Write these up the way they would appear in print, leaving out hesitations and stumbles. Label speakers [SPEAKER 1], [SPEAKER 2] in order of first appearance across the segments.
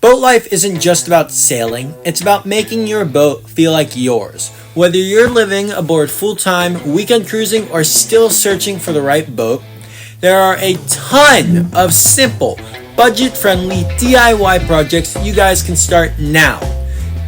[SPEAKER 1] Boat life isn't just about sailing, it's about making your boat feel like yours. Whether you're living aboard full-time, weekend cruising, or still searching for the right boat, there are a ton of simple, budget-friendly DIY projects you guys can start now,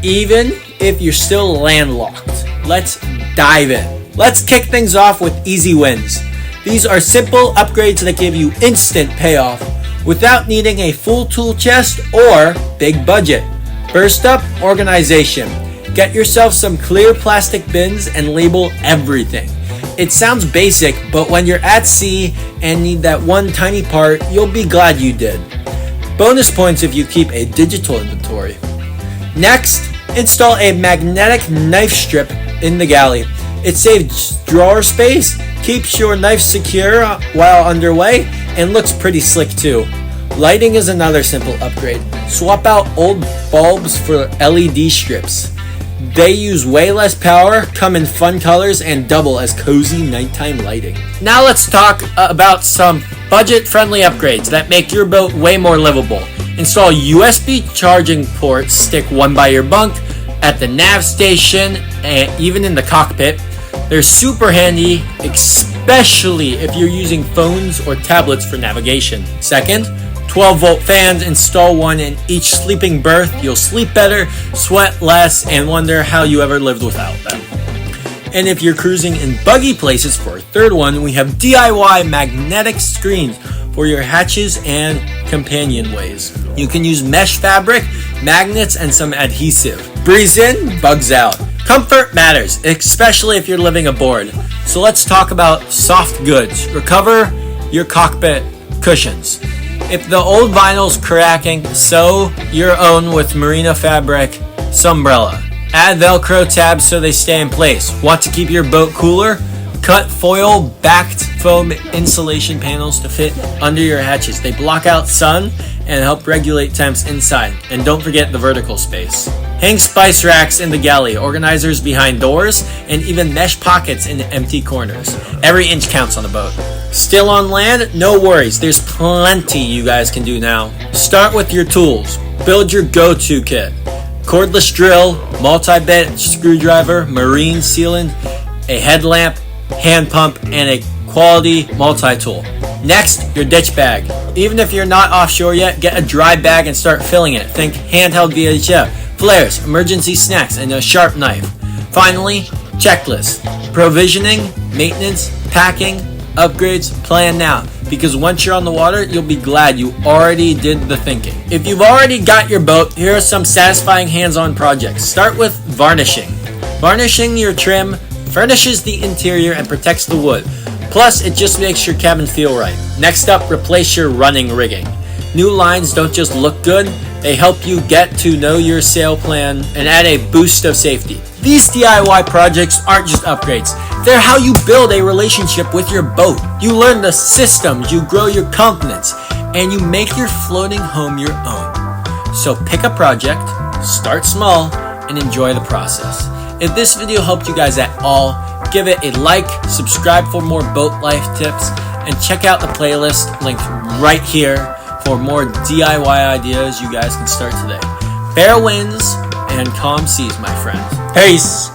[SPEAKER 1] even if you're still landlocked. Let's dive in. Let's kick things off with easy wins. These are simple upgrades that give you instant payoff without needing a full tool chest or big budget. First up, organization. Get yourself some clear plastic bins and label everything. It sounds basic, but when you're at sea and need that one tiny part, you'll be glad you did. Bonus points if you keep a digital inventory. Next, install a magnetic knife strip in the galley. It saves drawer space, keeps your knife secure while underway, and looks pretty slick too. Lighting is another simple upgrade. Swap out old bulbs for LED strips. They use way less power, come in fun colors, and double as cozy nighttime lighting. Now let's talk about some budget-friendly upgrades that make your boat way more livable. Install USB charging ports, stick one by your bunk, at the nav station, and even in the cockpit. They're super handy, especially if you're using phones or tablets for navigation. Second, 12-volt fans. Install one in each sleeping berth. You'll sleep better, sweat less, and wonder how you ever lived without them. And if you're cruising in buggy places, for a third one, we have DIY magnetic screens for your hatches and companionways. You can use mesh fabric, magnets, and some adhesive. Breeze in, bugs out. Comfort matters, especially if you're living aboard. So let's talk about soft goods. Recover your cockpit cushions. If the old vinyl's cracking, sew your own with merino fabric sunbrella. Add Velcro tabs so they stay in place. Want to keep your boat cooler? Cut foil-backed foam insulation panels to fit under your hatches. They block out sun and help regulate temps inside. And don't forget the vertical space. Hang spice racks in the galley, organizers behind doors, and even mesh pockets in empty corners. Every inch counts on the boat. Still on land? No worries. There's plenty you guys can do now. Start with your tools. Build your go-to kit. Cordless drill, multi-bit screwdriver, marine sealant, a headlamp, hand pump, and a quality multi-tool. Next, your ditch bag. Even if you're not offshore yet, get a dry bag and start filling it. Think handheld VHF, flares, emergency snacks, and a sharp knife. Finally, checklist. Provisioning, maintenance, packing, upgrades, plan now. Because once you're on the water, you'll be glad you already did the thinking. If you've already got your boat, here are some satisfying hands-on projects. Start with varnishing. Varnishing your trim furnishes the interior and protects the wood. Plus, it just makes your cabin feel right. Next up, replace your running rigging. New lines don't just look good, they help you get to know your sail plan and add a boost of safety. These DIY projects aren't just upgrades, they're how you build a relationship with your boat. You learn the systems, you grow your confidence, and you make your floating home your own. So pick a project, start small, and enjoy the process. If this video helped you guys at all, give it a like, subscribe for more boat life tips, and check out the playlist linked right here for more DIY ideas you guys can start today. Fair winds and calm seas, my friends. Peace!